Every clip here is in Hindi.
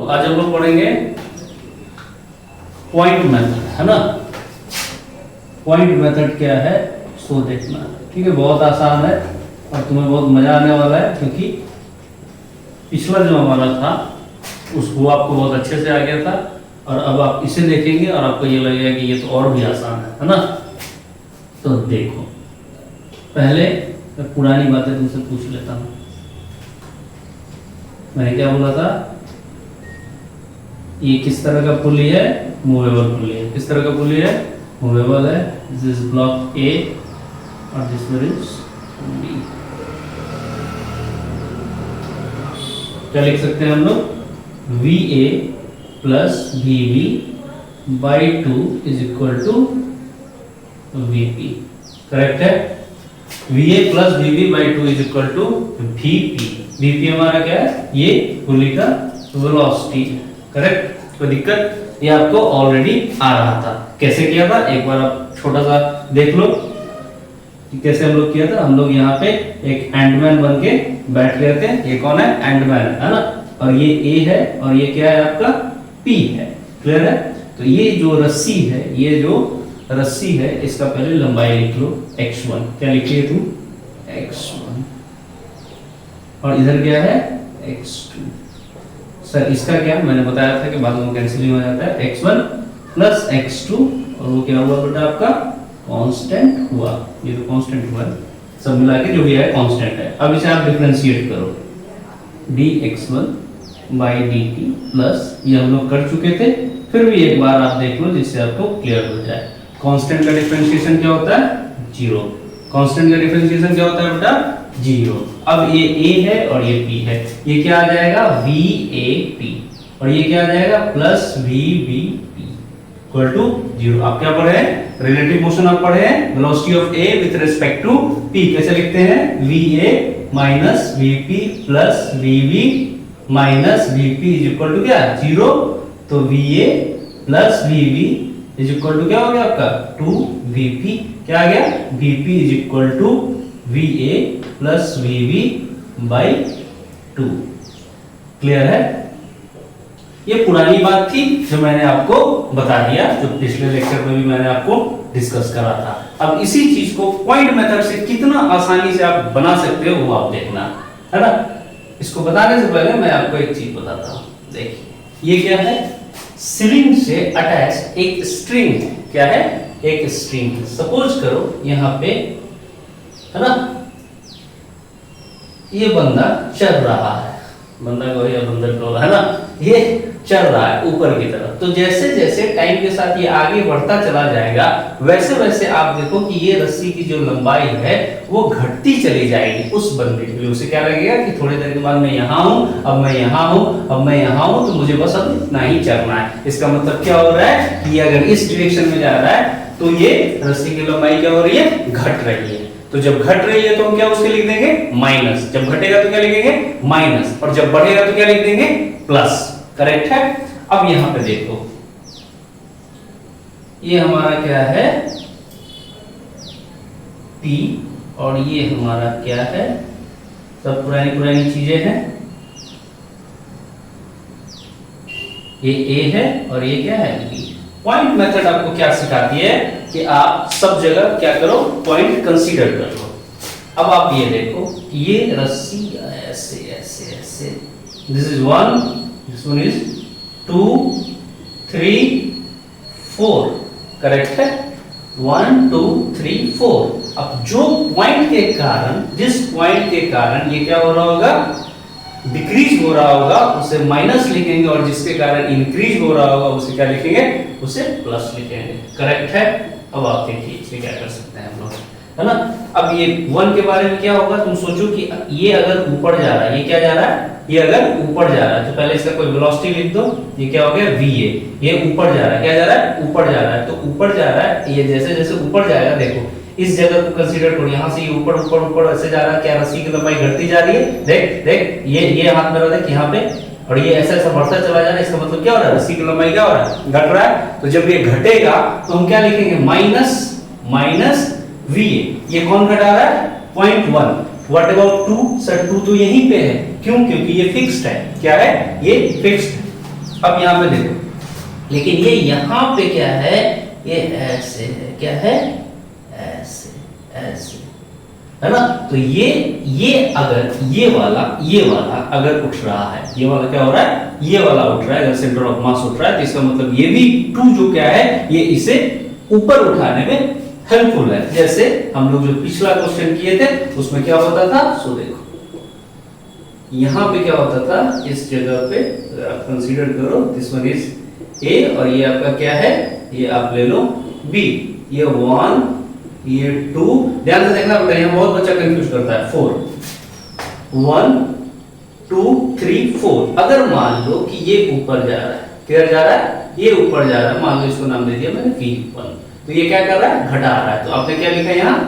आज हम लोग पढ़ेंगे पॉइंट मेथड, है ना। पॉइंट मेथड क्या है सो देखना, ठीक है। बहुत आसान है और तुम्हें बहुत मजा आने वाला है, क्योंकि पिछला जो हमारा था उसको आपको बहुत अच्छे से आ गया था, और अब आप इसे देखेंगे और आपको ये लगेगा कि ये तो और भी आसान है ना। तो देखो, पहले मैं पुरानी बातें तुमसे पूछ लेता हूँ। मैंने क्या बोला था, ये किस तरह का पुली है, मूवेबल पुली है। किस तरह का पुली है, मूवेबल है। दिस इज ब्लॉक ए और दिस वन इज बी। क्या लिख सकते हैं हम लोग, V A plus V B by 2 is equal to V P. Correct है। V A plus V B by 2 is equal to V P. V P हमारा क्या है, ये पुली का वेलोसिटी है। करेक्ट, कोई दिक्कत, ये आपको ऑलरेडी आ रहा था। कैसे किया था, एक बार आप छोटा सा देख लो कि कैसे हम लोग किया था। हम लोग यहाँ पे एक एंडमैन बन के बैठ गए थे। ये कौन है, एंडमैन, है ना। और ये ए है और ये क्या है आपका, पी है। क्लियर है। तो ये जो रस्सी है, ये जो रस्सी है, इसका पहले लंबाई लिख लो x1। क्या लिखिए तुम, x1, और इधर क्या है, x2। सर इसका क्या, मैंने बताया था कि बाद में कैंसिलिंग हो जाता है। x1 प्लस x2, और वो क्या हुआ बेटा आपका, कांस्टेंट हुआ। ये तो कांस्टेंट हुआ, सब मिला के जो भी है कांस्टेंट है। अब इसे आप डिफरेंशिएट करो, dx1 बाई dt प्लस, ये हम लोग कर चुके थे, फिर भी एक बार आप देख लो जिससे आपको क्लियर हो जाए। कांस्टेंट का डिफरेंशिएशन क्या होता है, 0। कांस्टेंट का डिफरेंशिएशन क्या होता है बेटा, 0। अब ये a है और ये p है, ये क्या आ जाएगा, VAP, और ये क्या आ जाएगा, प्लस VBP इक्वल टू 0। आप क्या पढ़े हैं, रिलेटिव मोशन आप पढ़े हैं, velocity of a with respect to p। कैसे लिखते हैं, VA minus VP plus VB minus VP is equal to क्या, 0। तो VA plus VB is equal to क्या हो गया आपका, 2VP। क्या आ गया, VP is equal to VA plus VB by 2। Clear है। ये पुरानी बात थी जो मैंने आपको बता दिया, जो पिछले लेक्चर में भी मैंने आपको डिस्कस करा था। अब इसी चीज को पॉइंट मेथड से कितना आसानी से आप बना सकते हो वो आप देखना, है ना। इसको बताने से पहले मैं आपको एक चीज बताता हूं। देखिए, ये क्या है, सिलिंग से अटैच एक स्ट्रिंग है। क्या है, एक स्ट्रिंग है। सपोज करो यहाँ पे, है ना, ये बंदा चल रहा है, बंदा को या बंदर को, है ना, ये चल रहा है ऊपर की तरफ। तो जैसे जैसे टाइम के साथ ये आगे बढ़ता चला जाएगा, वैसे वैसे आप देखो कि ये रस्सी की जो लंबाई है वो घटती चली जाएगी उस बंदे के लिए। उसे क्या लगेगा कि थोड़ी देर के बाद मैं यहाँ हूँ, अब मैं यहाँ हूँ, अब मैं यहाँ हूँ, तो मुझे बस अब इतना ही चलना है। इसका मतलब क्या हो रहा है कि अगर इस डायरेक्शन में जा रहा है तो ये रस्सी की लंबाई क्या हो रही है, घट रही है। तो जब घट रही है तो हम क्या उसके लिख देंगे, माइनस। जब घटेगा तो क्या लिखेंगे, माइनस। और जब बढ़ेगा तो क्या लिख देंगे, प्लस। करेक्ट है। अब यहां पे देखो, ये हमारा क्या है, P, और ये हमारा क्या है, सब पुरानी पुरानी चीजें हैं। ये A है और ये क्या है, B। पॉइंट मेथड आपको क्या सिखाती है कि आप सब जगह क्या करो, पॉइंट कंसीडर कर लो। अब आप ये देखो, ये रस्सी ऐसे ऐसे ऐसे, this is 1, this one is 2, 3, 4। Correct है, 1, 2, 3, 4। अब जो पॉइंट के कारण, जिस पॉइंट के कारण ये क्या हो रहा होगा, डिक्रीज हो रहा होगा, उसे माइनस लिखेंगे, और जिसके कारण इंक्रीज हो रहा होगा उसे क्या लिखेंगे, उसे प्लस लिखेंगे। करेक्ट है। अब आप देखिए इसे क्या कर सकते हैं हम लोग, है ना। अब ये 1 के बारे में क्या होगा, तुम सोचो कि ये अगर ऊपर जा रहा है, ये क्या जा रहा है, ये अगर ऊपर जा रहा है, तो पहले इसका कोई वेलोसिटी लिख दो। ये क्या हो गया, VA। ये ऊपर जा रहा है, क्या जा रहा है, ऊपर जा रहा है। तो ऊपर जा रहा है, ये जैसे जैसे ऊपर जाएगा, देखो इस जगह को कंसीडर करो, यहाँ से ये ऊपर ऊपर ऊपर ऐसे जा रहा है, क्या रस्सी की लंबाई घटती जा रही है। देख देख, ये हाथ मेरा देख यहाँ पे, और ये ऐसा ऐसा बढ़ता चला जा रहा है। इसका मतलब क्या हो रहा है, रस्सी की लंबाई क्या हो रहा है, घट रहा है। तो जब ये घटेगा तो हम क्या लिखेंगे, माइनस माइनस VA। ये कौन घटा रहा है, 0.1। What about 2? सर 2 तो यहीं पे है, क्यों, क्योंकि ये फिक्स्ड है। क्या है, ये फिक्स्ड है। अब यहाँ पे देखो, लेकिन ये यहाँ पे क्या है, ये ऐसे है, क्या है, ऐसे ऐसे, है ना। तो ये अगर ये वाला अगर उठ रहा है, ये वाला क्या हो रहा है, ये वाला उठ रहा है, अगर सेंटर ऑफ मास उठ रहा है, तो इसका मतलब ये भी 2 जो क्या है, ये इसे ऊपर उठाने में हेल्पफुल है। जैसे हम लोग जो पिछला क्वेश्चन किए थे उसमें क्या होता था, सो देखो यहाँ पे क्या होता था, इस जगह पे अगर आप कंसीडर करो, दिस वन इज ए और ये आपका क्या है, ये आप ले लो बी, ये 1 ये 2, ध्यान से देखना बेटा, यहाँ बहुत बच्चा कंफ्यूज करता है। 4 1 2 3 4, अगर मान लो कि ये ऊपर जा रहा है, किधर जा रहा है, ये ऊपर जा रहा है, मान लो इसको नाम दे दिया मैंने V1, तो ये क्या कर रहा है, घटा रहा है, तो आपने क्या लिखा यहाँ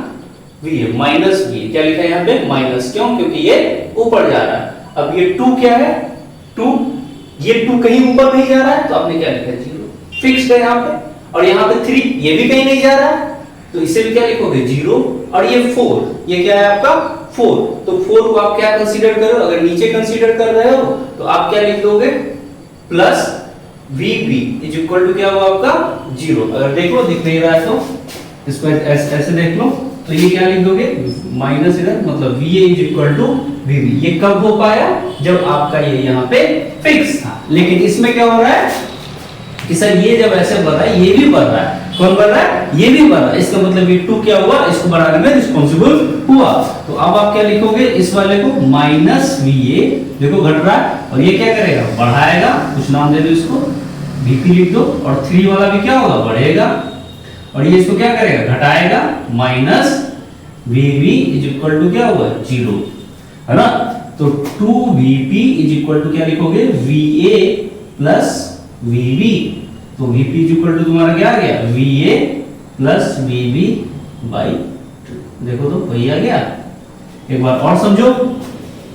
V माइनस V, क्या लिखा है यहाँ पे माइनस, क्यों, क्योंकि ये ऊपर जा रहा है। अब ये 2 क्या है, 2, ये 2 कहीं ऊपर नहीं जा रहा है, तो आपने क्या लिखा है 0, फिक्स्ड है यहाँ पे, और यहाँ पे 3 ये भी कहीं नहीं जा रहा है, तो इसे भी क्या लिखोगे 0, और ये 4, ये क्या है आपका 4, तो 4 को आप क्या कंसीडर करो, अगर नीचे कंसीडर कर रहे हो तो आप क्या लिख दोगे, plus VB is equal to क्या होगा आपका 0। अगर देखो दिख नहीं रहा है तो इसको ऐसे देख लो, तो ये क्या लिख दोगे माइनस इधर, मतलब VA is equal to VB। ये कब हो पाया, जब आपका ये यहाँ पे फिक्स था। लेकिन इसमें क्या हो रहा है कि सर ये जब ऐसे बढ़ रहा है, ये भी बढ़ रहा है, कौन बढ़ रहा है, ये भी बढ़ रहा है, इसका मतलब ये 2 क्या हुआ, इसको बढ़ाने में रिस्पांसिबल हुआ। तो अब आप क्या लिखोगे, इस वाले को माइनस VA, देखो घट रहा है, और ये क्या करेगा, बढ़ाएगा, कुछ नाम दे दो इसको, VP लिख दो, और 3 वाला भी क्या होगा, बढ़ेगा, और ये इसको क्या करेगा, घटाएगा, minus VB is equal to क्या हुआ 0, है ना। तो 2VP इज इक्वल टू क्या लिखोगे, VA प्लस VB, तो VP इज इक्वल टू तुम्हारा क्या आ गया, VA प्लस VB बाई 2। देखो तो वही आ गया। एक बार और समझो,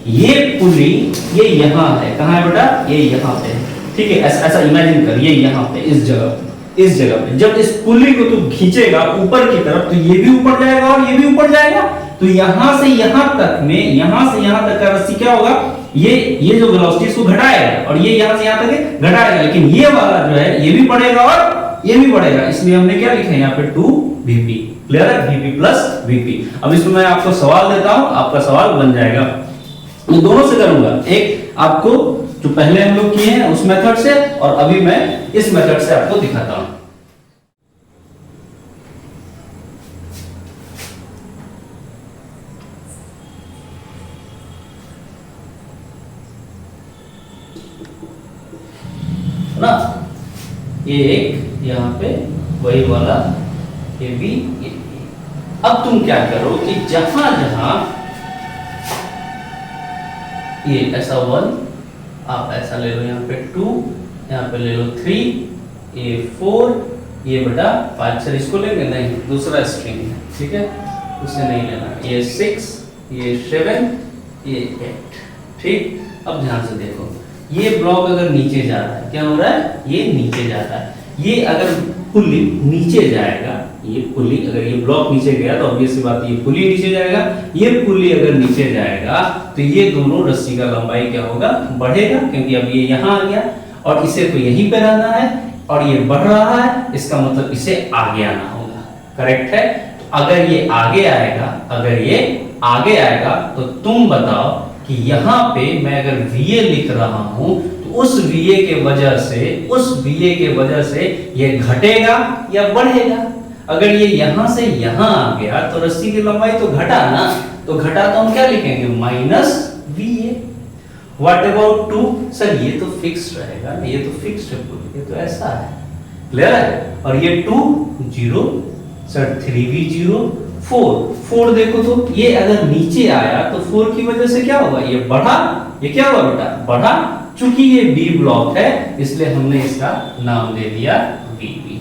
ये पुली ये यहाँ है, कहाँ है बेटा, ये यहाँ पे है, ठीक है। ऐसा इमेजिन कर, ये यहाँ पे इस जगह पे जब इस पुली को तू खींचेगा ऊपर की तरफ, तो ये भी ऊपर जाएगा और ये भी ऊपर जाएगा, तो यहां से यहां तक में, यहां से यहां तक का रस्सी क्या होगा, ये जो वेलोसिटी इसको घटाएगा, और ये यहां से यहां तक घटाएगा, लेकिन ये वाला जो है ये भी बढ़ेगा और ये भी बढ़ेगा, इसलिए हमने क्या लिखा है यहाँ पे 2VP। क्लियर है, VP प्लस VP। अब इसमें मैं आपको सवाल देता हूं, आपका सवाल बन जाएगा, मैं दोनों से करूंगा, एक आपको जो पहले हम लोग किए हैं उस मेथड से, और अभी मैं इस मेथड से आपको दिखाता हूं। ना ये एक यहाँ पे वही वाला, ये भी ये। अब तुम क्या करो कि जहां जहां ये ऐसा 1, आप ऐसा ले लो, यहाँ पे 2, यहाँ पे ले लो 3, ये 4, ये बेटा 5, सर इसको लेंगे नहीं, दूसरा स्ट्रिंग है, ठीक है, उसे नहीं लेना, ये 6, ये 7, ये 8, ठीक। अब ध्यान से देखो, ये ब्लॉक अगर नीचे जा रहा है, क्या हो रहा है, ये नीचे जा रहा है, ये अगर पुली नीचे जाएगा, ये पुली अगर ये ब्लॉक नीचे गया तो ऑब्वियस सी बात है ये पुली नीचे जाएगा, ये पुली अगर नीचे जाएगा तो ये दोनों रस्सी का लंबाई क्या होगा, बढ़ेगा, क्योंकि अब ये यहाँ आ गया और इसे तो यहीं पे रहना है, और ये बढ़ रहा है, इसका मतलब इसे आगे आना होगा, करेक्ट है। तो अगर ये आगे आएगा, तो तुम बताओ कि यहाँ पे मैं अगर VA लिख रहा हूं, उस VA के वजह से ये घटेगा या बढ़ेगा। अगर ये यहां से यहां आ गया तो रस्सी की लंबाई तो घटा ना, तो घटा तो हम क्या लिखेंगे, minus VA। What about 2, sir ये तो फिक्स रहेगा, ये तो फिक्स्ड है, ये तो ऐसा है, क्लियर है। और ये 2 0, सर 3भी 0, 4 देखो तो ये अगर नीचे आया तो 4 की वजह से क्या होगा, ये बढ़ा, ये क्या हुआ बेटा, बढ़ा। चूंकि ये B ब्लॉक है इसलिए हमने इसका नाम दे दिया VB।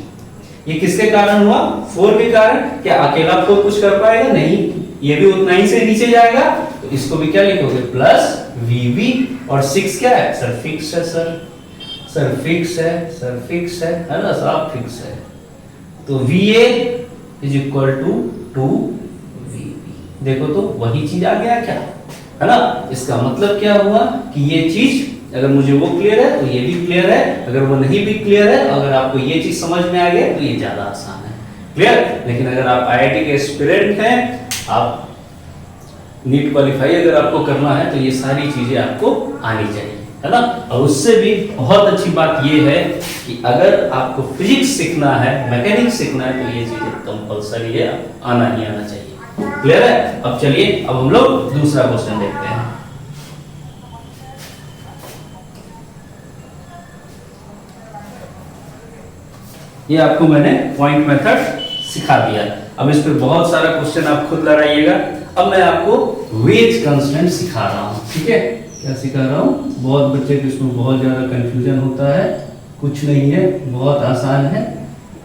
ये किसके कारण हुआ, 4 के कारण। क्या अकेला 4 कुछ कर पाएगा, नहीं, ये भी उतना ही से नीचे जाएगा, तो इसको भी क्या लिखोगे, प्लस VB। और 6 क्या है, सर फिक्स है, सर फिक्स है ना, सब फिक्स है। तो VA is equal to 2VB। देखो तो वही चीज आ गया क्या, है ना। इसका मतलब क्या हुआ कि ये चीज अगर मुझे वो क्लियर है तो ये भी क्लियर है, अगर वो नहीं भी क्लियर है, अगर आपको ये चीज समझ में आ गया तो ये ज्यादा आसान है। क्लियर? लेकिन अगर आप आईआईटी के एस्पिरेंट हैं, आप नीट क्वालिफाई अगर आपको करना है तो ये सारी चीजें आपको आनी चाहिए, है ना। और उससे भी बहुत अच्छी बात ये है कि अगर आपको फिजिक्स सीखना है, मैकेनिक्स सीखना है, तो ये चीजें कंपलसरी है, आना ही आना चाहिए। क्लियर है? अब चलिए, अब हम लोग दूसरा क्वेश्चन देखते हैं। ये आपको मैंने पॉइंट मेथड सिखा दिया। अब इस पे बहुत सारा क्वेश्चन आप खुद लगाइएगा। अब मैं आपको वेज कांस्टेंट सिखा रहा हूँ, ठीक है? क्या सिखा रहा हूँ? बहुत बच्चे को इसमें बहुत ज्यादा कंफ्यूजन होता है, कुछ नहीं है, बहुत आसान है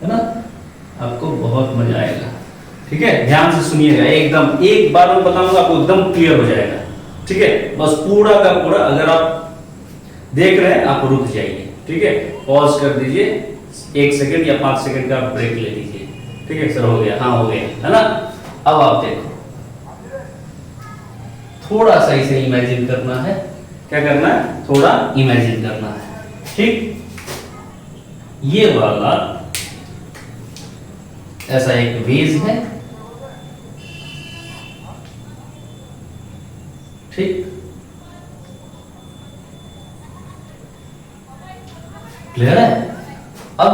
ना? आपको बहुत मजा आएगा, ठीक है? ध्यान से सुनिएगा, एकदम एक बार मैं बताऊंगा आपको एकदम क्लियर हो जाएगा, ठीक है? बस पूरा का पूरा अगर आप देख रहे हैं आप रुक जाइए, ठीक है? पॉज कर दीजिए, 1 सेकंड या 5 सेकंड का ब्रेक ले लीजिए, ठीक है? सर हो गया, हाँ हो गया, है ना? अब आप देखो, थोड़ा सा इसे इमेजिन करना है। क्या करना है? थोड़ा इमेजिन करना है, ठीक? ये वाला ऐसा एक वेज है, ठीक? क्लियर है? अब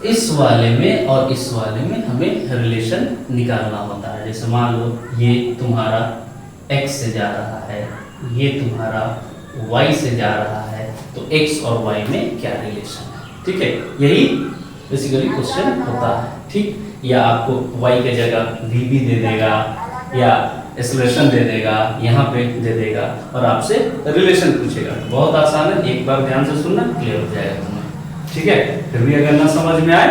इस वाले में और इस वाले में हमें रिलेशन निकालना होता है। जैसे मान लो ये तुम्हारा x से जा रहा है, ये तुम्हारा y से जा रहा है, तो x और y में क्या रिलेशन है, ठीक है? यही बेसिकली क्वेश्चन होता है, ठीक? या आपको y के जगह vb दे देगा या एक्सेलरेशन दे देगा, यहाँ पे दे देगा और आपसे रिलेशन पूछेगा। बहुत आसान है, एक बार ध्यान से सुनना, क्लियर हो जाएगा तुम्हें, ठीक है? फिर भी अगर ना समझ में आए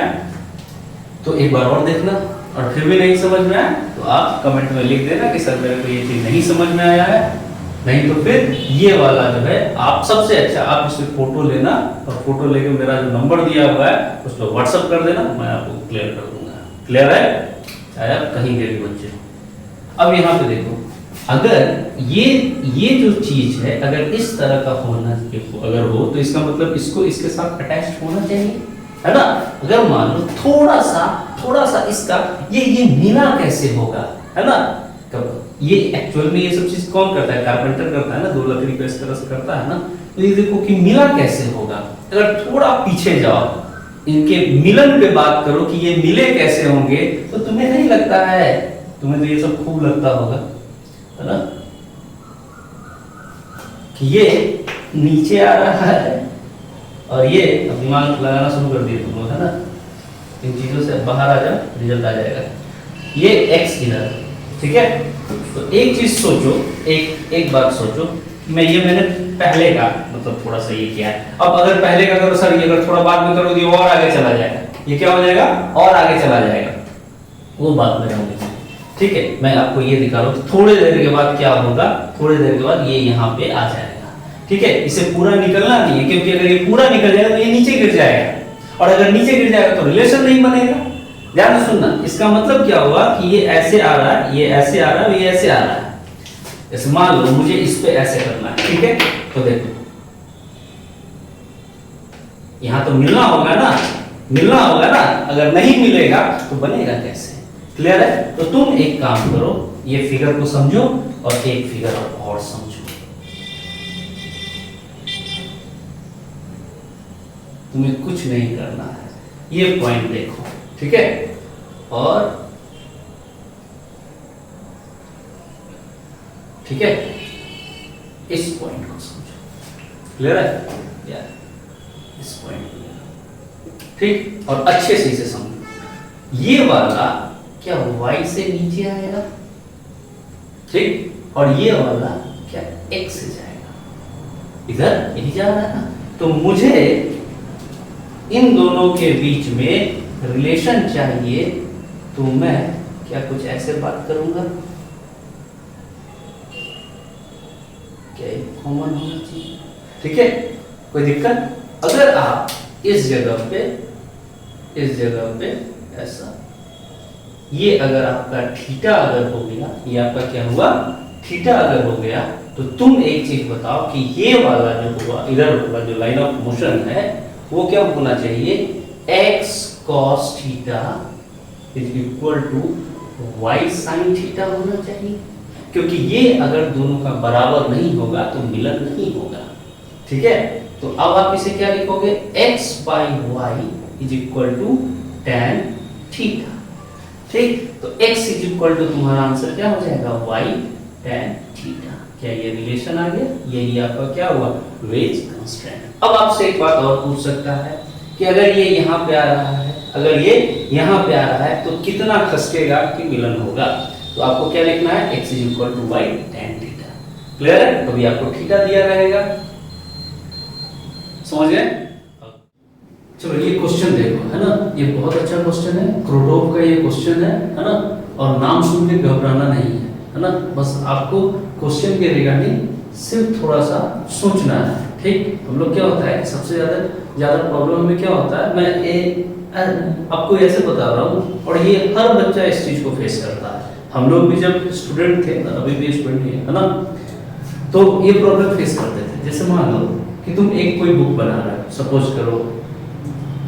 तो एक बार और देखना, और फिर भी नहीं समझ में आए तो आप कमेंट में लिख देना कि सर मेरे को ये चीज नहीं समझ में आया है। नहीं तो फिर ये वाला जो है, आप सबसे अच्छा आप इसमें फोटो लेना और फोटो लेके मेरा जो नंबर दिया हुआ है उस पर व्हाट्सअप कर देना, मैं आपको क्लियर कर दूंगा। क्लियर है? चाहे आप कहीं के भी बच्चे। अब यहाँ पे देखो, अगर ये जो चीज है अगर इस तरह का होना अगर हो तो इसका मतलब इसको इसके साथ अटैच होना चाहिए, है ना? अगर मान लो थोड़ा सा इसका ये मिला कैसे होगा, है ना? ये एक्चुअल में ये सब चीज कौन करता है? कारपेंटर करता है ना, 2 लकड़ी को इस तरह से करता है ना। तो ये देखो कि मिला कैसे होगा। अगर थोड़ा पीछे जाओ, इनके मिलन पे बात करो कि ये मिले कैसे होंगे, तो तुम्हें नहीं लगता है, तुम्हें तो ये सब खूब लगता होगा, है ना, कि ये नीचे आ रहा है और ये अब दिमाग लगाना शुरू कर दिए तुम लोग, है ना? इन चीजों से बाहर आ जाओ, रिजल्ट आ जाएगा। ये x इधर, ठीक है? तो एक चीज सोचो, एक बात सोचो, मैंने पहले का मतलब थोड़ा सा ये किया है। अब अगर पहले का करो सर, ये अगर थोड़ा बाद में करो तो ये और आगे चला जाएगा। ये क्या हो जाएगा? और आगे चला जाएगा। वो बात में रहूंगी, ठीक है? मैं आपको ये दिखा रहा हूँ, थोड़ी देर के बाद क्या होगा, थोड़ी देर के बाद ये यहाँ पे आ जाएगा, ठीक है? इसे पूरा निकलना नहीं है, क्योंकि अगर ये पूरा निकल जाएगा तो ये नीचे गिर जाएगा, और अगर नीचे गिर जाएगा तो रिलेशन नहीं बनेगा। ध्यान से सुनना, इसका मतलब क्या हुआ कि ये ऐसे आ रहा है, ये ऐसे आ रहा है, ये ऐसे आ रहा है। जैसे मान लो मुझे इस पे ऐसे करना है, ठीक है? तो देखो यहां तो मिलना होगा ना, मिलना होगा ना, अगर नहीं मिलेगा तो बनेगा कैसे? क्लियर है? तो तुम एक काम करो, ये फिगर को समझो और एक फिगर और समझो। तुम्हें कुछ नहीं करना है, ये पॉइंट देखो, ठीक है? और ठीक है, इस पॉइंट को समझो। क्लियर है यार? इस पॉइंट को, ठीक? और अच्छे से इसे समझो। ये वाला क्या y से नीचे आएगा, ठीक? और ये वाला क्या x से जाएगा, इधर यही जा रहा है ना। तो मुझे इन दोनों के बीच में रिलेशन चाहिए, तो मैं क्या कुछ ऐसे बात करूंगा, क्या कॉमन होना चाहिए, ठीक है? कोई दिक्कत? अगर आप इस जगह पे ऐसा, ये अगर आपका थीटा अगर हो गया, ये आपका क्या हुआ? थीटा अगर हो गया, तो तुम एक चीज बताओ कि ये वाला जो हुआ इधर वाला जो लाइन ऑफ मोशन है वो क्या होना चाहिए, x cos theta is equal to y sin theta होना चाहिए, क्योंकि ये अगर दोनों का बराबर नहीं होगा तो मिलन नहीं होगा। ठीक है, तो अब आप इसे क्या लिखोगे, x by y is equal to tan theta. ठीक, तो x इज इक्वल टू तुम्हारा आंसर क्या हो जाएगा, y tan थीटा। क्या ये रिलेशन आ गया, यही आपका क्या हुआ, वेज कांस्टेंट। अब आपसे एक बात और पूछ सकता है कि अगर ये यहाँ पे आ रहा है, अगर ये यहाँ पे आ रहा है तो कितना खसकेगा कि मिलन होगा, तो आपको क्या लिखना है, x is equal to y tan theta. Clear है, कभी आपको थीटा दिया रहेगा, समझ गए। चलो ये क्वेश्चन देखो, है ना, ये बहुत अच्छा क्वेश्चन है, क्रोटोव का ये क्वेश्चन है ना, और नाम सुन के घबराना नहीं है ना, बस आपको क्वेश्चन के रिगार्डिंग सिर्फ थोड़ा सा सोचना है। ठीक, हम लोग क्या होता है कि सबसे ज्यादा प्रॉब्लम में क्या होता है, मैं आपको ऐसे बता रहा हूँ और ये हर बच्चा इस चीज को फेस करता है। हम लोग भी जब स्टूडेंट थे, अभी भी स्टूडेंट है ना, तो ये प्रॉब्लम फेस करते थे। जैसे मान लो कि तुम एक कोई बुक बना रहे हो, सपोज करो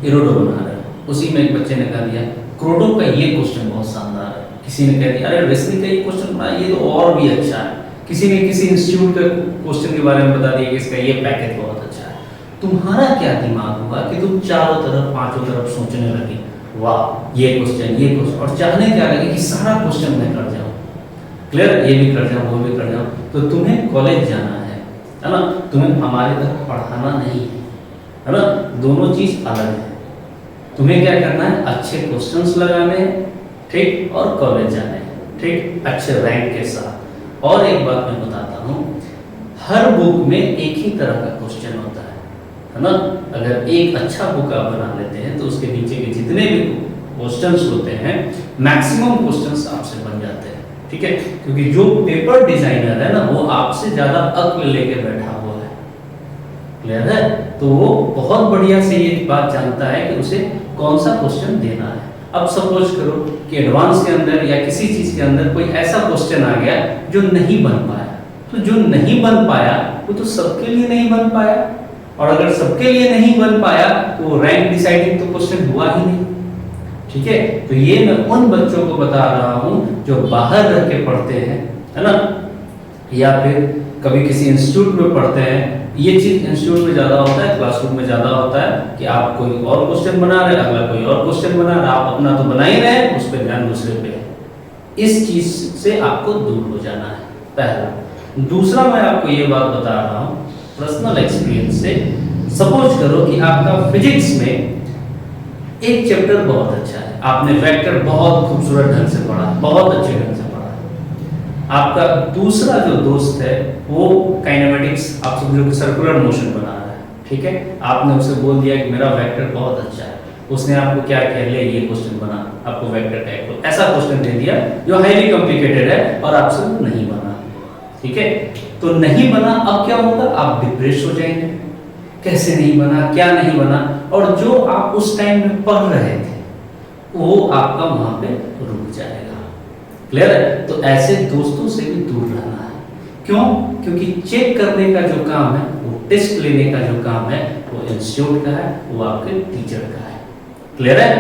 इरोडो बना रहे हो, उसी में एक बच्चे ने कह दिया क्रोटो का ये क्वेश्चन बहुत शानदार है, किसी ने कह दिया अरे वेस्ली का ये क्वेश्चन बना, ये तो और भी अच्छा है, किसी ने किसी इंस्टीट्यूट का क्वेश्चन के बारे में बता दिया कि इसका ये पैकेज बहुत अच्छा है। तुम्हारा क्या दिमाग होगा कि तुम चारों तरफ पांचों तरफ सोचने लगे, वाह ये क्वेश्चन, और चाहने क्या लगे कि सारा क्वेश्चन मैं कर जाऊं, क्लियर, ये भी कर जाऊं, वो भी कर जाऊं। तो तुम्हें कॉलेज जाना है ना, तुम्हें हमारे तरह पढ़ाना नहीं है ना, दोनों चीज अलग है। तुम्हें क्या करना है, अच्छे क्वेश्चंस लगाने हैं, ठीक, और कॉलेज जाने हैं, ठीक, अच्छे रैंक के साथ। और एक बात मैं बताता हूँ, हर बुक में एक ही तरह का क्वेश्चन होता है ना। अगर एक अच्छा बुक आप बना लेते हैं तो उसके नीचे के जितने भी क्वेश्चंस होते हैं, मैक्सिमम क्वेश्चंस आपसे बन जाते हैं। ठीक है, क्योंकि जो पेपर डिजाइनर है ना, वो आपसे ज्यादा अक्ल लेके बैठा हुआ है, क्लियर है, तो वो बहुत बढ़िया से ये बात जानता है कि उसे कौन सा क्वेश्चन देना है। अब सपोज करो कि एडवांस के अंदर या किसी चीज के अंदर कोई ऐसा क्वेश्चन आ गया जो नहीं बन पाया, तो जो नहीं बन पाया वो तो सबके लिए नहीं बन पाया, और अगर सबके लिए नहीं बन पाया तो रैंक डिसाइडिंग तो क्वेश्चन हुआ ही नहीं। ठीक है, तो ये मैं उन बच्चों को बता रहा हूँ जो बाहर रह के पढ़ते हैं, है ना, या फिर कभी किसी इंस्टीट्यूट में पढ़ते हैं। ये चीज इंस्टीट्यूट में ज्यादा होता है, क्लासरूम में ज्यादा होता है कि आप कोई और क्वेश्चन बना रहे हैं, अगला कोई और क्वेश्चन बना रहा है, आप अपना तो बना ही रहे हैं, उस पर ध्यान दूसरे पे है। इस चीज से आपको दूर हो जाना है, पहला। दूसरा, मैं आपको ये बात बता रहा हूँ पर्सनल एक्सपीरियंस से। सपोज करो कि आपका फिजिक्स में एक चैप्टर बहुत अच्छा है, आपने वेक्टर बहुत खूबसूरत ढंग से पढ़ा, बहुत अच्छे ढंग से पढ़ा। आपका दूसरा जो दोस्त है वो काइनेमेटिक्स, आप समझो सर्कुलर मोशन बना रहा है, ठीक है, आपने उसे बोल दिया कि मेरा वेक्टर बहुत अच्छा है, उसने आपको क्या कह लिया, ये क्वेश्चन बना, आपको वेक्टर का एक ऐसा क्वेश्चन दे दिया जो हाईली कॉम्प्लिकेटेड है और आपसे नहीं बना। ठीक है, तो नहीं बना, अब क्या होगा, आप डिप्रेस हो जाएंगे, कैसे नहीं बना, क्या नहीं बना, और जो आप उस टाइम में पढ़ रहे थे वो आपका वहां पे रुक जाएगा। क्लियर है, तो ऐसे दोस्तों से भी दूर रहना है। क्यों? क्योंकि चेक करने का जो काम है, वो टेस्ट लेने का जो काम है, वो इंस्टीट्यूट का है, वो आपके टीचर का है। क्लियर है,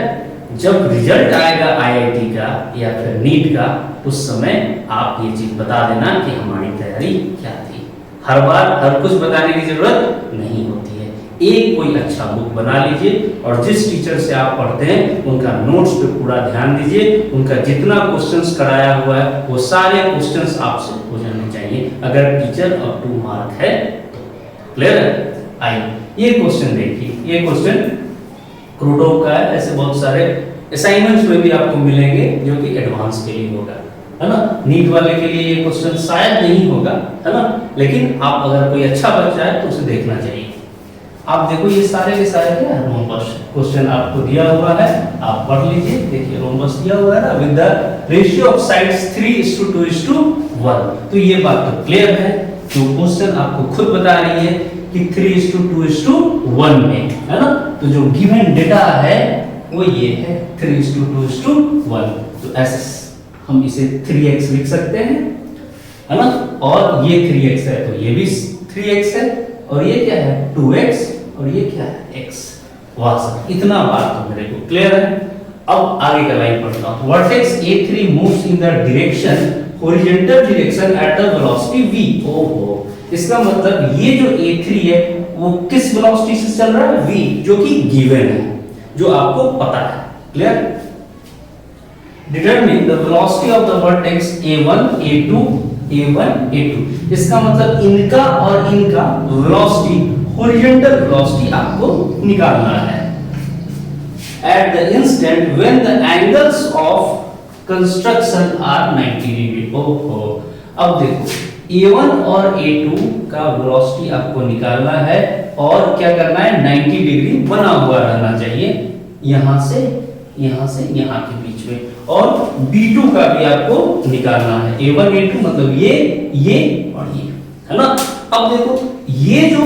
जब रिजल्ट आएगा आईआईटी का या फिर नीट का, उस समय आप ये चीज बता देना कि हमारी तैयारी क्या थी। हर बार हर कुछ बताने की जरूरत नहीं होती है। एक कोई अच्छा बुक बना लीजिए और जिस टीचर से आप पढ़ते हैं उनका नोट्स पे पूरा ध्यान दीजिए, उनका जितना क्वेश्चंस कराया हुआ है वो सारे क्वेश्चंस आपसे हो जाने चाहिए, अगर टीचर अप टू मार्क है तो। क्लियर है? आइए ये क्वेश्चन देखिए, ये क्वेश्चन क्रोटोव का है। ऐसे बहुत सारे असाइनमेंट्स में भी आपको मिलेंगे जो कि एडवांस के लिए होगा, है ना। नीट वाले के लिए ये क्वेश्चन शायद नहीं होगा, है ना, लेकिन आप अगर कोई अच्छा बच्चा है तो उसे देखना चाहिए। आप देखो ये सारे के सारे क्या है, रोम्बस क्वेश्चन आपको दिया हुआ है, आप पढ़ लीजिए। देखिए रोम्बस दिया हुआ है ना, with the ratio of sides 3:2:1। तो ये बात तो क्लियर है, जो क्वेश्चन आपको खुद बता रही है कि 3:2:1 में, है ना। तो जो गिवन डेटा है वो ये है 3:2:1। तो ऐसे हम इसे 3x लिख सकते हैं, है ना। और ये 3x है तो ये भी 3x है, और ये क्या है 2x, और ये क्या है x। वाह सर, इतना बात तो मेरे को क्लियर है। अब आगे का लाइन पढ़ता हूं। Vertex A3 moves in the direction horizontal direction at the velocity v। ओहो, इसका मतलब ये जो A3 है वो किस वेलोसिटी से चल रहा है, v, जो कि गिवन है, जो आपको पता है। Clear? Determine the velocity of the vertex A1 A2 A1 A2। इसका मतलब इनका और इनका वेलोसिटी, हॉरिजॉन्टल वेलोसिटी आपको निकालना है। At the instant when the angles of construction are 90 degree। ओहो, अब देखो A1 और A2 का वेलोसिटी आपको निकालना है, और क्या करना है 90 डिग्री बना हुआ रहना चाहिए, यहां से यहां के बीच में, और B2 का भी आपको निकालना है। A1 A2 मतलब ये और ये, है ना। अब देखो ये जो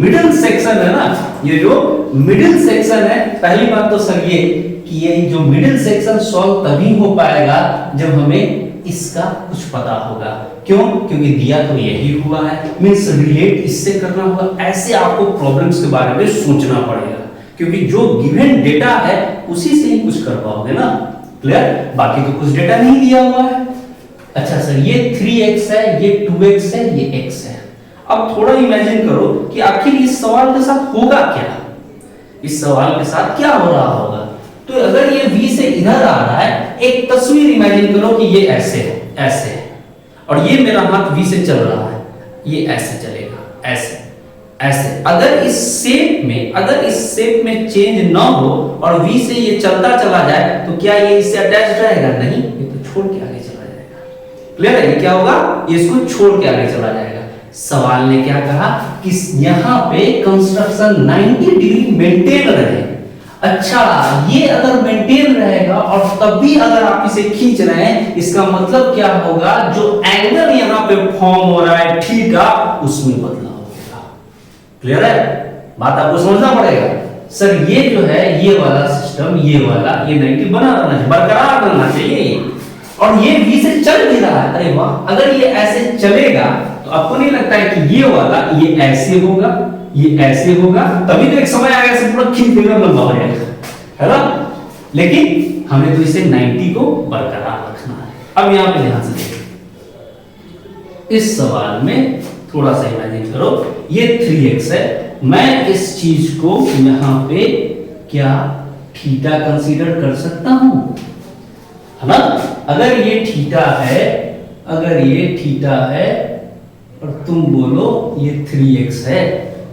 मिडिल सेक्शन है ना, ये जो मिडिल सेक्शन है, पहली बात तो सर ये कि ये जो मिडिल सेक्शन सॉल्व तभी हो पाएगा जब हमें इसका कुछ पता होगा। क्यों? क्योंकि दिया तो यही हुआ है, मींस रिलेट इससे करना होगा। ऐसे आपको प्रॉब्लम्स के बारे में सोचना पड़ेगा, क्योंकि जो गिवन डेटा है उसी से ही कुछ कर पाओगे ना। क्लियर? बाकी तो कुछ डेटा नहीं दिया हुआ है। अच्छा सर, ये 3x है, ये 2x है, ये x है। अब थोड़ा इमेजिन करो कि आखिर इस सवाल के साथ होगा क्या, इस सवाल के साथ क्या हो रहा होगा। तो अगर ये v से इधर आ रहा है, एक तस्वीर इमेजिन करो कि ये ऐसे है, और ये मेरा हाथ v से चल रहा है, ये ऐसे चलेगा, ऐसे। अगर इस शेप में चेंज ना हो और v से ये चलता चला जाए, तो क्या ये इससे अटैच रहेगा? नहीं, ये तो छोड़ के आगे चला जाएगा। क्लियर है? ये क्या होगा? ये इसको छोड़ के आगे चला जाएगा। सवाल ने क्या कहा कि यहाँ पे कंस्ट्रक्शन 90 डिग्री मेंटेन रहे। अच्छा, ये अगर मेंटेन रहेगा और तब भी अगर आप इसे खींच रहे हैं, इसका मतलब क्या होगा, जो एंगल यहाँ पे फॉर्म हो रहा है थीटा, उसमें बदलाव होगा। क्लियर है? बात आपको समझना पड़ेगा। सर ये जो है, ये वाला सिस्टम, ये 90 बना रहना चाहिए, बरकरार रहना चाहिए, और ये v से चल भी रहा है। अरे वाह, अगर ये ऐसे चलेगा तो आपको नहीं लगता है कि ये वाला ये ऐसे होगा, ये ऐसे होगा, तभी तो एक समय आएगा से पूरा खींच देगा, लंबा हो जाएगा, है ना। लेकिन हमें तो इसे 90 को बरकरार रखना है। अब यहां पे ध्यान से देखो, इस सवाल में थोड़ा सा इमेजिन करो, ये 3x है, मैं इस चीज को यहां पे क्या थीटा कंसीडर कर सकता हूं, है ना। अगर ये थीटा है और तुम बोलो ये 3x है,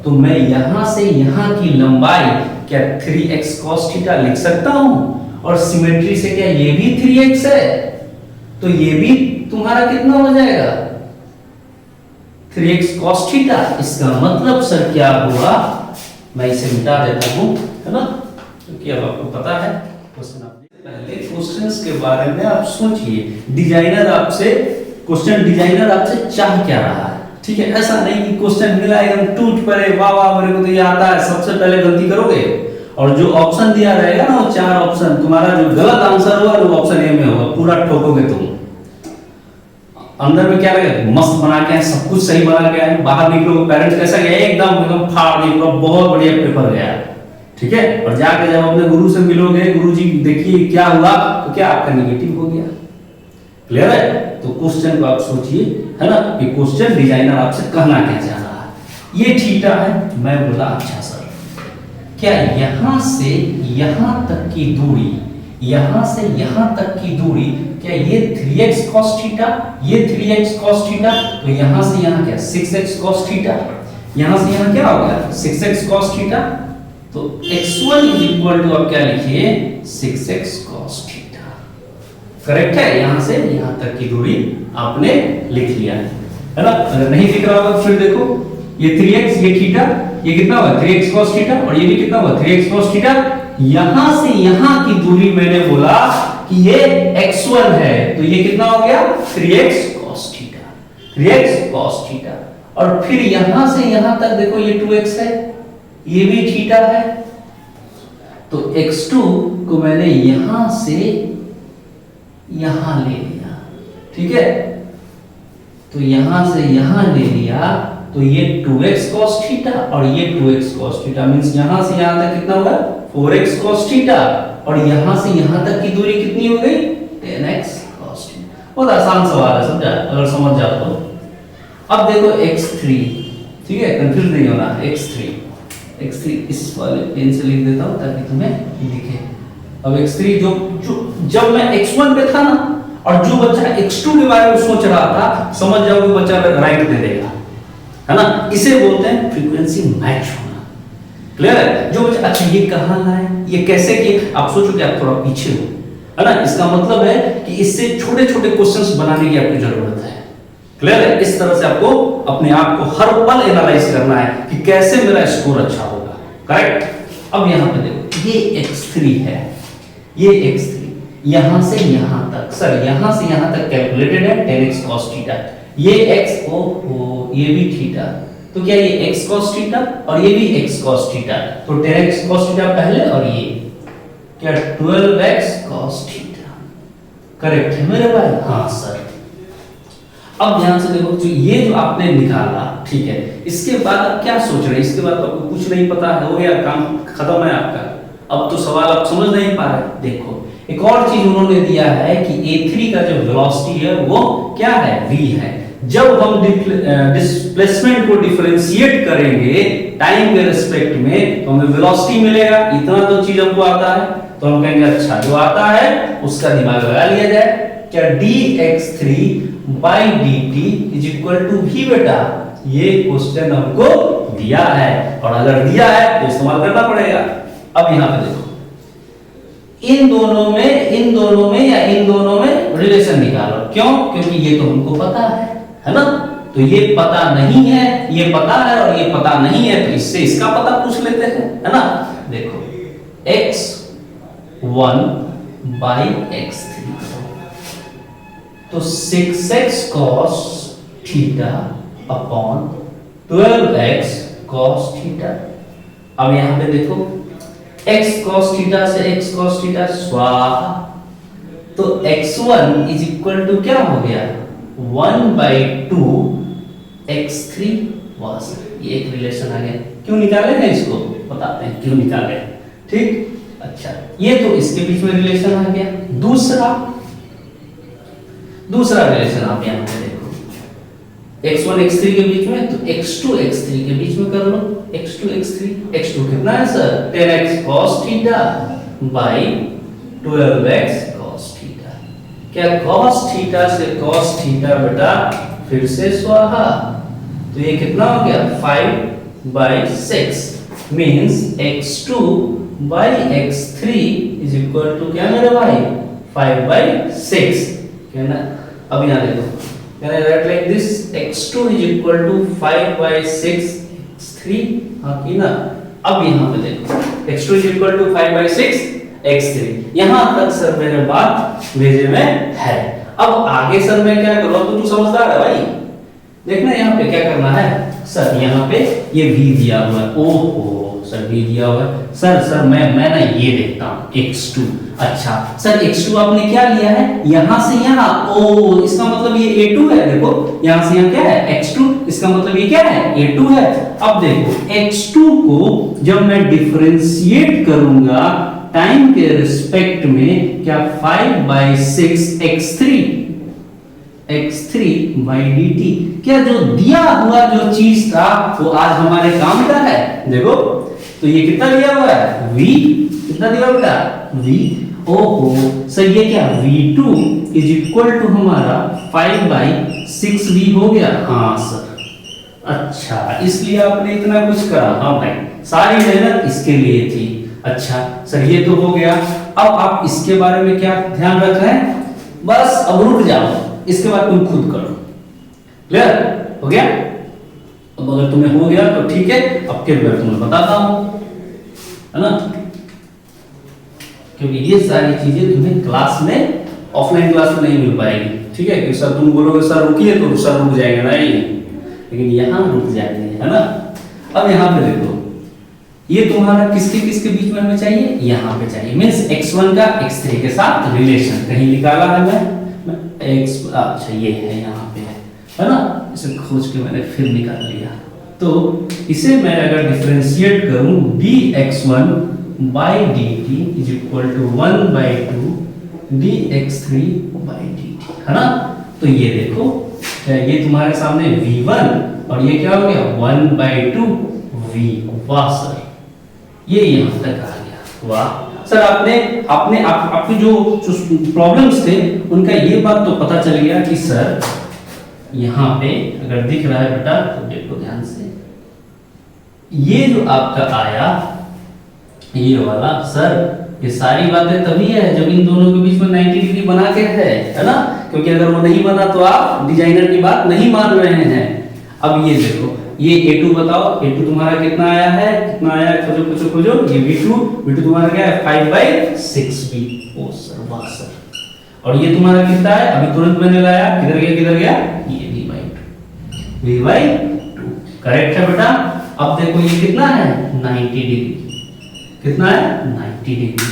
तो मैं यहां से यहां की लंबाई क्या 3x cos थीटा लिख सकता हूं, और सिमेट्री से क्या ये भी 3x है, तो ये भी तुम्हारा कितना हो जाएगा 3x cos थीटा। इसका मतलब सर क्या हुआ, मैं इसे मिटा देता हूं, है ना, क्योंकि अब आपको पता है क्वेश्चन। पहले क्वेश्चंस के बारे में आप सोचिए, डिजाइनर आपसे चाह क्या रहा है। ठीक है, ऐसा नहीं कि क्वेश्चन मिला एकदम टूट पड़े, वाह मेरे को तो ये आता है, सबसे पहले गलती करोगे, और जो ऑप्शन दिया रहेगा ना, वो 4 ऑप्शन, तुम्हारा जो गलत आंसर होगा वो ऑप्शन ए में होगा, पूरा ठोकोगे तुम। अंदर में क्या रहेगा, मस्त बना के सब कुछ सही बना के आए, बाहर निकलोगे पेरेंट्स कैसा गया, एकदम फाड़ दिया, बहुत बढ़िया पेपर गया। ठीक है, और जाके जब अपने गुरु से मिलोगे, गुरुजी देखिए क्या हुआ, तो क्या आपका नेगेटिव हो गया। क्लियर है? तो क्वेश्चन को आप सोचिए, है ना, कि क्वेश्चन डिजाइनर आपसे कहना क्या चाह रहा है। ये थीटा है, मैं बोला अच्छा सर, क्या यहां से यहां तक की दूरी, यहां से यहां तक की दूरी, क्या ये 3x cos थीटा, ये 3x cos थीटा, तो यहां से यहां क्या 6x cos थीटा, यहां से यहां क्या हो गया 6x cos थीटा, तो x1 आप क्या लिखिए 6x cos थीटा। करेक्ट है? यहां से यहां तक की दूरी आपने लिख लिया है ना। अगर नहीं दिख रहा होगा फिर देखो, ये 3x, ये थीटा, ये कितना हुआ 3x cos थीटा, और ये भी कितना हुआ 3x cos थीटा। यहां से यहां की दूरी मैंने बोला कि ये x1 है, तो ये कितना हो गया 3x cos theta, 3x cos theta. और फिर यहां से यहां तक देखो, ये 2x है, ये भी थीटा है, तो x2 को मैंने यहां से यहां ले लिया। ठीक है, तो यहां से यहां ले लिया तो ये 2x cos थीटा और ये 2x cos थीटा, मींस यहां से यहां तक कितना हुआ 4x cos थीटा, और यहां से यहां तक की दूरी कितनी हो गई 10x cos थीटा। बहुत आसान सवाल है, समझा, अगर समझ जाओ तो। अब देखो x3, ठीक है, कंफ्यूज नहीं होना, x3 इस वाले पेन से लिख देता हूं ताकि तुम्हें दिखे। अब x3 जो जब मैं x1 पे था ना, और जो बच्चा x2 के बारे में सोच रहा था, समझ जाओ कि बच्चा राइट दे देगा, है ना। इसे बोलते हैं फ्रीक्वेंसी मैच होना। क्लियर है? जो बच्चा अच्छा ये कहां लाए, ये कैसे किए, आप सोचो कि आप थोड़ा पीछे हो, है ना। इसका मतलब है कि इससे छोटे छोटे क्वेश्चंस बनाने की आपकी जरूरत है। क्लियर है? इस तरह से आपको अपने आप को हर पल एनालाइज करना है कि कैसे मेरा स्कोर अच्छा होगा। करेक्ट? अब यहां पे देखो, ये x3 है, ये x3 यहां से यहां तक, सर यहां से यहां तक कैलकुलेटेड है 10x cos थीटा, ये x ये भी थीटा, तो क्या ये x cos थीटा और ये भी x cos थीटा, तो 10x cos थीटा पहले और ये क्या 12x cos थीटा। करेक्ट है मेरे भाई? हाँ सर। अब ध्यान से देखो, जो ये जो आपने निकाला, ठीक है, इसके बाद आप क्या सोच रहे हैं? इसके बाद तो आपको कुछ नहीं पता है, हो गया काम खत्म है आपका। अब तो सवाल आप समझ नहीं पा रहे। देखो एक और चीज उन्होंने दिया है कि A3 का जो वेलोसिटी है वो क्या है v है। जब हम डिस्प्लेसमेंट को डिफरेंशिएट करेंगे टाइम के रिस्पेक्ट में तो हमें वेलोसिटी मिलेगा। इतना तो चीज हमको आता है, तो हम कहेंगे अच्छा जो आता है उसका दिमाग लगा लिया जाए। क्या dx3 by dt is equal to v बेटा, ये क्वेश्चन हमको दिया है, और अगर दिया है तो इस्तेमाल करना पड़ेगा। अब यहां पे देखो, इन दोनों में या इन दोनों में रिलेशन निकालो। क्यों? क्योंकि ये तो हमको पता है ना। तो ये पता नहीं है, ये पता है और ये पता नहीं है, तो इससे इसका पता पूछ लेते हैं, है ना। देखो x1 by x3, तो 6x cos theta upon 12x cos theta. अब यहां पे देखो x cos थीटा से x cos थीटा स्वाहा, तो x1 इज इक्वल टू क्या हो गया 1/2 x3 was, ये एक रिलेशन आ गया। क्यों निकाले हैं इसको, बताते हैं क्यों निकाले। ठीक, अच्छा ये तो इसके बीच में रिलेशन आ गया। दूसरा रिलेशन आप यहां पे देखो, x1 x3 के बीच में, तो x2 x3 के बीच में कर लो। x2 x3, x2 कितना है sir 10x cos theta by 12x cos theta. क्या cos थीटा से cos थीटा बेटा फिर से स्वाहा, तो ये कितना हो गया 5/6 means x2 by x3 is equal to क्या मेरे भाई 5/6। कहना अब यहां देखो, can I write like this, x2 is equal to 5/6 x3, हाँ की ना। अब यहां पे देखो x2 is equal to 5/6 x3, यहां तक सर मेरे बात भेजे में है। अब आगे सर मैं क्या करूं, तो तू समझदार है भाई। देखना यहां पे क्या करना है सर, यहां पे ये v दिया हुआ है, ओहो सर v दिया हुआ है। सर मैं ना ये देखता हूं x2, अच्छा सर x2 आपने क्या लिया है यहां से यहां, ओ इसका मतलब ये a2 है। देखो यहां से यहां क्या है x2, इसका मतलब ये क्या है a2 है। अब देखो x2 को जब मैं डिफरेंशिएट करूंगा टाइम के रिस्पेक्ट में, क्या 5/6 x3 by dt, क्या जो दिया हुआ जो चीज था वो आज हमारे काम का है। देखो तो ये कितना दिया हुआ है v, कितना दिया हुआ है v, ओहो सर ये क्या v2 इज इक्वल टू हमारा 5/6v हो गया। हाँ सर, अच्छा इसलिए आपने इतना कुछ करा। हाँ भाई सारी मेहनत इसके लिए थी। अच्छा सर ये तो हो गया। अब आप इसके बारे में क्या ध्यान रख रहे हैं, बस अब रुक जाओ, इसके बाद तुम खुद करो। क्लियर हो गया? अब अगर तुम्हें हो गया तो ठीक है, अब फिर मैं तुम्हें बताता हूं, है ना, क्योंकि ये सारी चीजें तुम्हें क्लास में, ऑफलाइन क्लास में नहीं मिल पाएगी। ठीक है, क्योंकि सर तुम बोलोगे सर रुकिए तो सर रुक जाएंगे, नहीं, लेकिन यहां रुक जाएंगे, है ना। अब यहां पे देखो, ये तुम्हारा किसके किसके बीच में हमें चाहिए, यहां पे चाहिए, मींस x1 का x3 के साथ रिलेशन कहीं निकाला है मैं x, अच्छा ये है यहां पे है, है ना, इसे खोज के मैंने फिर निकाल लिया। तो इसे मैं अगर डिफरेंशिएट करूं dx1 by dt is equal to 1/2 dx3 by dt, है ना। तो ये देखो ये तुम्हारे सामने v1 और ये क्या हो गया 1/2 v। वाह सर, ये यहाँ तक आ गया। वाह सर, आपकी जो प्रॉब्लम्स थे उनका ये बात तो पता चल गया कि सर यहाँ पे अगर दिख रहा है बेटा तो देखो ध्यान से, ये जो आपका आया ये वाला, सर ये सारी बातें तभी है जब इन दोनों के बीच में 90 डिग्री बना के है ना, क्योंकि अगर वो नहीं बना तो आप डिजाइनर की बात नहीं मान रहे हैं। अब ये देखो, ये A2 बताओ, A2 तुम्हारा कितना आया है, कितना आया है, खोजो, ये V2 तुम्हारा क्या है 5/6b। ओ सर, वाह सर। और ये तुम्हारा कितना है, अभी तुरंत मैंने लाया, किधर गया, ये V/2 करेक्ट है बेटा। अब देखो ये कितना है 90 डिग्री, कितना है 90 डिग्री।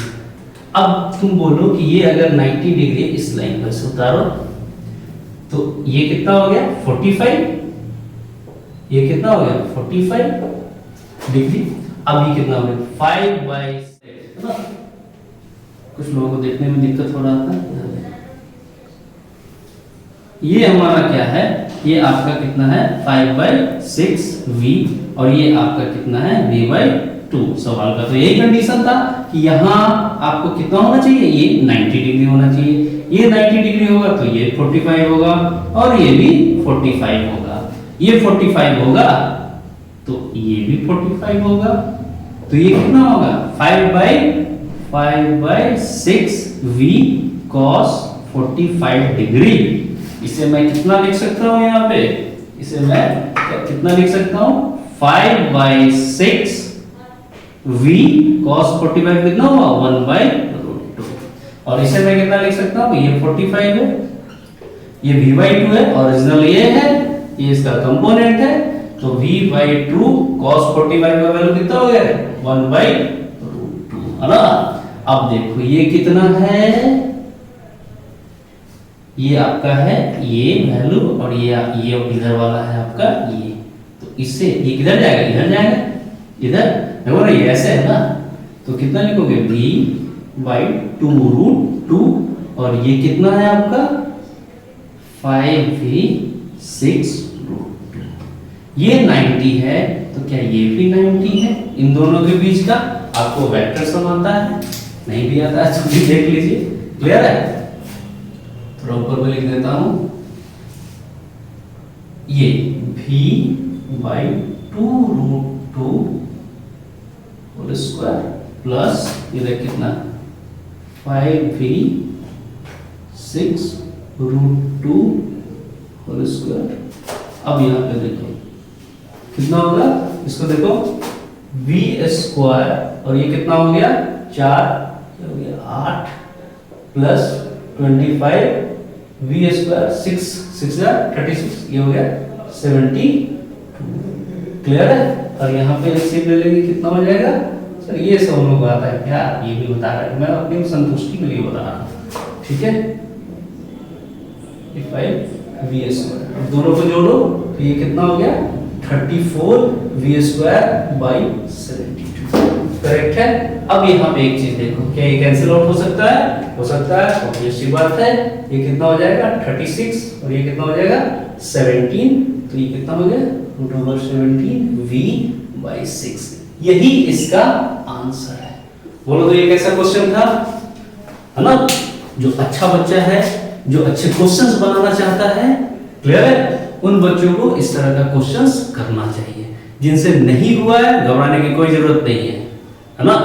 अब तुम बोलो कि ये अगर 90 डिग्री इस लाइन पर से उतारो तो ये कितना हो गया 45, ये कितना हो गया 45 डिग्री। अब ये कितना हो गया 5/6, है ना। कुछ लोगों को देखने में दिक्कत हो रहा था। ये हमारा क्या है, ये आपका कितना है 5/6v और ये आपका कितना है v/2। सवाल का तो यही कंडीशन था कि यहाँ आपको कितना होना चाहिए, ये 90 डिग्री होना चाहिए। ये 90 डिग्री होगा तो ये 45 होगा और ये भी 45 होगा। ये 45 होगा तो ये भी 45 होगा, तो ये कितना होगा 5/6v cos 45 डिग्री। इसे मैं कितना लिख सकता हूँ यहाँ पे, इसे मैं कितना लिख सकता हूँ 5/6 v cos 45 कितना हुआ 1/2। और इसे मैं कितना लिख सकता हूँ, ये 45 है, ये v/2 है, ओरिजिनल ये है, ये इसका कंपोनेंट है, तो v/2 cos 45 का वैल्यू कितना हो गया 1/2, है ना। अब देखो ये कितना है, ये आपका है ये वैल्यू और ये इधर वाला है आपका ये, तो इससे ये किधर जाएगा, इधर जाएगा, इधर देखो ना, ये ऐसे है ना, तो कितना लिखोगे v/2√2 और ये कितना है आपका 5v/6√2। ये 90 है तो क्या ये भी 90 है। इन दोनों के बीच का आपको वेक्टर सम आता है, नहीं भी आता है तो भी देख लीजिए। क्लियर है, थोड़ा ऊपर में लिख देता हूं, ये v/2√2 होल स्क्वायर प्लस ये कितना 5v/6√2 होल स्क्वायर। अब यहाँ पे देखो कितना होगा, इसको देखो v² और ये कितना हो गया 4, ये हो गया 8 प्लस 25 v² 6 36, ये हो गया 72। क्लियर है। और यहाँ पे रिसीव ले लेंगे कितना हो जाएगा सर, ये सब हम लोग आता है क्या, ये भी बता रहा है, मैं अपनी संतुष्टि के लिए बता रहा हूँ, ठीक है। 5v², दोनों को जोड़ो तो ये कितना हो गया 34v²/72। करेक्ट है। अब यहाँ पे एक चीज देखो, क्या ये कैंसिल आउट हो सकता है, ऑब्वियसली बात है। ये कितना हो जाएगा 36 और ये कितना हो जाएगा 17, तो ये कितना हो गया √17v/6। यही इसका आंसर है। बोलो तो ये कैसा क्वेश्चन था, है ना। जो अच्छा बच्चा है, जो अच्छे क्वेश्चंस बनाना चाहता है, क्लियर है, उन बच्चों को इस तरह का क्वेश्चंस करना चाहिए। जिनसे नहीं हुआ है घबराने की कोई जरूरत नहीं है ना।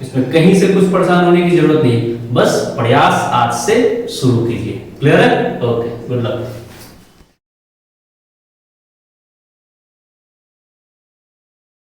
इसमें कहीं से कुछ परेशान होने की जरूरत नहीं है, बस प्रयास आज से शुरू कीजिए। क्लियर है, ओके, गुड लक।